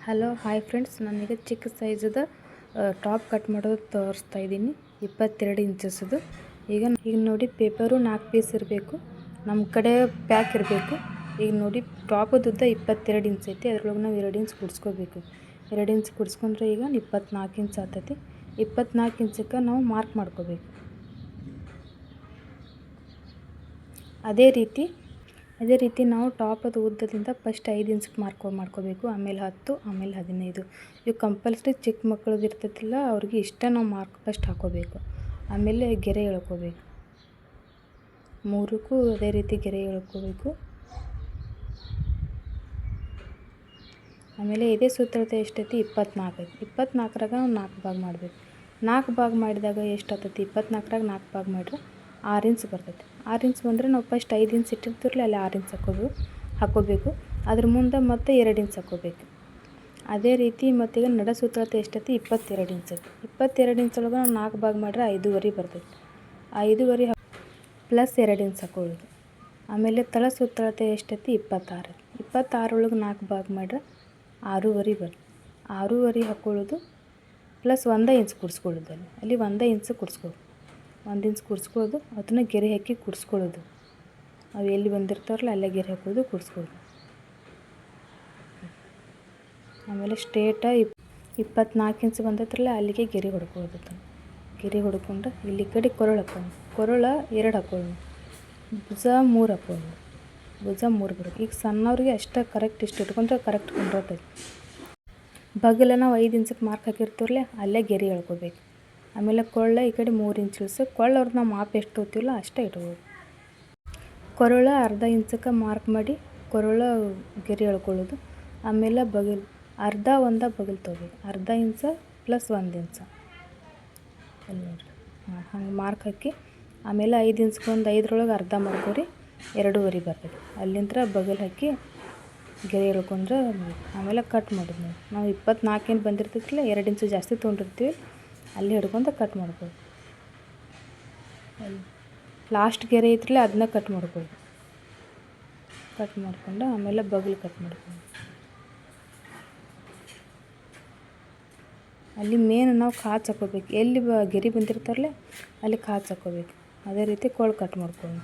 Hello hi friends, ನಾನೀಗ ಚಿಕ್ಕ ಸೈಜದ top cut ಮಾಡೋದು ತೋರಿಸ್ತಾ ಇದ್ದೀನಿ. 22 ಇಂಚಸ್ದು. ಈಗ ನೋಡಿ, ಪೇಪರು 4 ಪೀಸ್ ಇರಬೇಕು. ನಮ್ಮ ಕಡೆ ಪ್ಯಾಕ್ ಇರಬೇಕು. ಈಗ ನೋಡಿ, ಟಾಪದ ಉದ್ದ 22 ಇಂಚ್ ಐತಿ. ಅದ್ರೊಳಗೆ ನಾವು 2 ಇಂಚ್ ಕುಡಿಸ್ಕೋಬೇಕು. 2 ಇಂಚ್ ಕುಡಿಸ್ಕೊಂಡ್ರೆ ಈಗ 24 ಇಂಚ್ ಆಗ್ತೈತಿ. 24 ಇಂಚಕ್ಕೆ ನಾವು ಮಾರ್ಕ್ ಮಾಡ್ಕೋಬೇಕು. ಅದೇ ರೀತಿ ನಾವು ಟಾಪದ ಉದ್ದದಿಂದ ಫಸ್ಟ್ 5 ಇಂಚ್ಗೆ ಮಾರ್ಕ್ ಮಾಡ್ಕೋಬೇಕು. ಆಮೇಲೆ 10, ಆಮೇಲೆ 15. ಇವು ಕಂಪಲ್ಸರಿ ಚಿಕ್ಕ ಮಕ್ಕಳದ್ದು ಇರ್ತೈತಿಲ್ಲ, ಅವ್ರಿಗೆ ಇಷ್ಟ ನಾವು ಮಾರ್ಕ್ ಫಸ್ಟ್ ಹಾಕೋಬೇಕು. ಆಮೇಲೆ ಗೆರೆ ಎಳ್ಕೋಬೇಕು. 3ಕ್ಕೂ ಅದೇ ರೀತಿ ಗೆರೆ ಎಳ್ಕೋಬೇಕು. ಆಮೇಲೆ ಇದೇ ಸುತ್ತಳತೆ ಎಷ್ಟೈತಿ? 24 ಐತಿ. 24ರಾಗ ನಾವು 4 ಭಾಗ ಮಾಡಬೇಕು. 4 ಭಾಗ ಮಾಡಿದಾಗ ಎಷ್ಟು ಆಗ್ತೈತಿ? 24ರಾಗ 4 ಭಾಗ ಮಾಡಿದ್ರೆ 6 ಇಂಚ್ ಬರ್ತೈತಿ. 6 ಇಂಚ್ ಬಂದರೆ ನಾವು ಫಸ್ಟ್ 5 ಇಂಚ್ ಇಟ್ಟಿರ್ತೀರಲ್ಲ, ಅಲ್ಲಿ 6 ಇಂಚ್ ಹಾಕೋಬೇಕು. ಅದ್ರ ಮುಂದೆ ಮತ್ತೆ 2 ಇಂಚ್ ಹಾಕೋಬೇಕು. ಅದೇ ರೀತಿ ಮತ್ತೀಗ ನಡ ಸುತ್ತಳತೆ ಎಷ್ಟೈತಿ? 22 ಇಂಚ್ ಐತಿ. 22 ಇಂಚ್ ಒಳಗೆ ನಾವು 4 ಭಾಗ ಮಾಡಿದ್ರೆ 5.5 ಬರ್ತೈತಿ. 5.5 ಪ್ಲಸ್ 2 ಇಂಚ್ ಹಾಕೊಳ್ಳೋದು. ಆಮೇಲೆ ತಳ ಸುತ್ತಳತೆ ಎಷ್ಟೈತಿ? 26 ಐತಿ. 26 ಒಳಗೆ 4 ಭಾಗ ಮಾಡಿದ್ರೆ 6.5 ಬರ್ತದೆ. 6.5 ಹಾಕೊಳ್ಳೋದು ಪ್ಲಸ್ 1 ಇಂಚ್ ಕೂಡಿಸ್ಕೊಳ್ಳೋದು. ಅಲ್ಲಿ 1 ಇಂಚ್ ಕೂಡಿಸ್ಕೊಳ್ಳೋದು. 1 ಇಂಚ್ ಕೂಡಿಸ್ಕೊಳ್ಳೋದು, ಅದನ್ನು ಗೆರೆ ಹಾಕಿ ಕೂಡಿಸ್ಕೊಳ್ಳೋದು. ಅವು ಎಲ್ಲಿ ಬಂದಿರ್ತಾರಲ್ಲ ಅಲ್ಲೇ ಗೆರೆ ಹಾಕೋದು, ಕೂಡಿಸ್ಕೊಳ್ಳೋದು. ಆಮೇಲೆ ಸ್ಟ್ರೇಟ 24 ಇಂಚ್ ಬಂದೈತ್ರಲ್ಲ, ಅಲ್ಲಿಗೆ ಗೆರೆ ಹೊಡ್ಕೊಳ್ಳೋದು. ಗೆರೆ ಹೊಡ್ಕೊಂಡು ಇಲ್ಲಿ ಕಡೆ ಕೊರಳು ಹಾಕೊಳ್ಳೋದು. ಕೊರಳ 2 ಹಾಕೊಳ್ಳೋದು. ಭುಜ 3 ಹಾಕೊಳ್ಳೋದು. ಭುಜ 3 ಬರೋದು. ಈಗ ಸಣ್ಣವ್ರಿಗೆ ಅಷ್ಟೇ ಕರೆಕ್ಟ್ ಇಷ್ಟು ಇಟ್ಕೊಂಡ್ರೆ ಕರೆಕ್ಟ್ ಕೊಂಡ್ರತೈತಿ. ಬಗಲ ನಾವು 5 ಇಂಚಕ್ಕೆ ಮಾರ್ಕ್ ಹಾಕಿರ್ತೀವಲ್ಲ, ಅಲ್ಲೇ ಗೆರೆ ಎಳ್ಕೋಬೇಕು. ಆಮೇಲೆ ಕೊಳ್ಳ ಈ ಕಡೆ 3 ಇಂಚ್ ಇಳಿಸಿ, ಕೊಳ್ಳವ್ರದ್ದು ನಾವು ಮಾಪ್ ಎಷ್ಟು ತೊಗೋತೀವಲ್ಲ ಅಷ್ಟೇ ಇಟ್ಬೋದು. ಕೊರಳ ಅರ್ಧ ಇಂಚಕ್ಕೆ ಮಾರ್ಕ್ ಮಾಡಿ ಕೊರಳ ಗೆರೆ ಎಳ್ಕೊಳ್ಳೋದು. ಆಮೇಲೆ ಬಗಲ್ ಒಂದು ಬಗಲ್ ತೊಗೋಬೇಕು. ಅರ್ಧ ಇಂಚ ಪ್ಲಸ್ 1 ಇಂಚ ಅಲ್ಲಿ ನೋಡಿರಿ. ಹಂಗೆ ಮಾರ್ಕ್ ಹಾಕಿ ಆಮೇಲೆ 5 ಇಂಚ್ಗೆ ಒಂದು 5ರೊಳಗೆ ಅರ್ಧ ಮಾಡ್ಕೊರಿ, 2.5 ಬರ್ತೈತಿ. ಅಲ್ಲಿಂದ ಬಗಲ್ ಹಾಕಿ ಗೆರೆ ಎಳ್ಕೊಂಡ್ರೆ ಆಮೇಲೆ ಕಟ್ ಮಾಡೋದು. ನಾವು 24 ಏನು ಬಂದಿರ್ತೈತಿಲ್ಲ, 2 ಇಂಚು ಜಾಸ್ತಿ ತೊಗೊಂಡಿರ್ತೀವಿ, ಅಲ್ಲಿ ಹಿಡ್ಕೊಂಡು ಕಟ್ ಮಾಡ್ಬೋದು. ಲಾಸ್ಟ್ ಗೆರೆ ಐತ್ರಲ್ಲ, ಅದನ್ನ ಕಟ್ ಮಾಡ್ಬೋದು. ಕಟ್ ಮಾಡ್ಕೊಂಡು ಆಮೇಲೆ ಬಗಲ್ ಕಟ್ ಮಾಡ್ಕೊಂಡು ಅಲ್ಲಿ ಮೇನ್ ನಾವು ಕಾಚ್ ಹಾಕೋಬೇಕು. ಎಲ್ಲಿ ಗೆರೆ ಬಂದಿರ್ತಾರಲ್ಲ ಅಲ್ಲಿ ಕಾಚ್ ಹಾಕೋಬೇಕು. ಅದೇ ರೀತಿ ಕೊಳು ಕಟ್ ಮಾಡ್ಕೊಳ್ಳೋದು.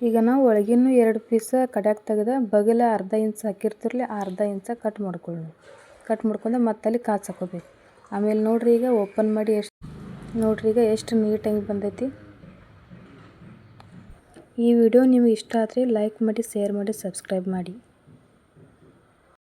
ಈಗ ನಾವು ಒಳಗಿನ 2 ಪೀಸ ಕಡ್ಯಾಕ್ ತೆಗೆದ ಬಗಲ ಅರ್ಧ ಇಂಚ್ ಹಾಕಿರ್ತಿರಲಿ, ಅರ್ಧ ಇಂಚ ಕಟ್ ಮಾಡ್ಕೊಳ್ಳೋದು. ಕಟ್ ಮಾಡ್ಕೊಂಡು ಮತ್ತೆ ಅಲ್ಲಿ ಕಾಚ್ ಹಾಕೋಬೇಕು. ಆಮೇಲೆ ನೋಡ್ರಿ, ಈಗ ಓಪನ್ ಮಾಡಿ ಎಷ್ಟು ನೀಟಾಗಿ ಬಂದೈತಿ. ಈ ವಿಡಿಯೋ ನಿಮಗೆ ಇಷ್ಟ ಆದರೆ ಲೈಕ್ ಮಾಡಿ, ಶೇರ್ ಮಾಡಿ, ಸಬ್ಸ್ಕ್ರೈಬ್ ಮಾಡಿ.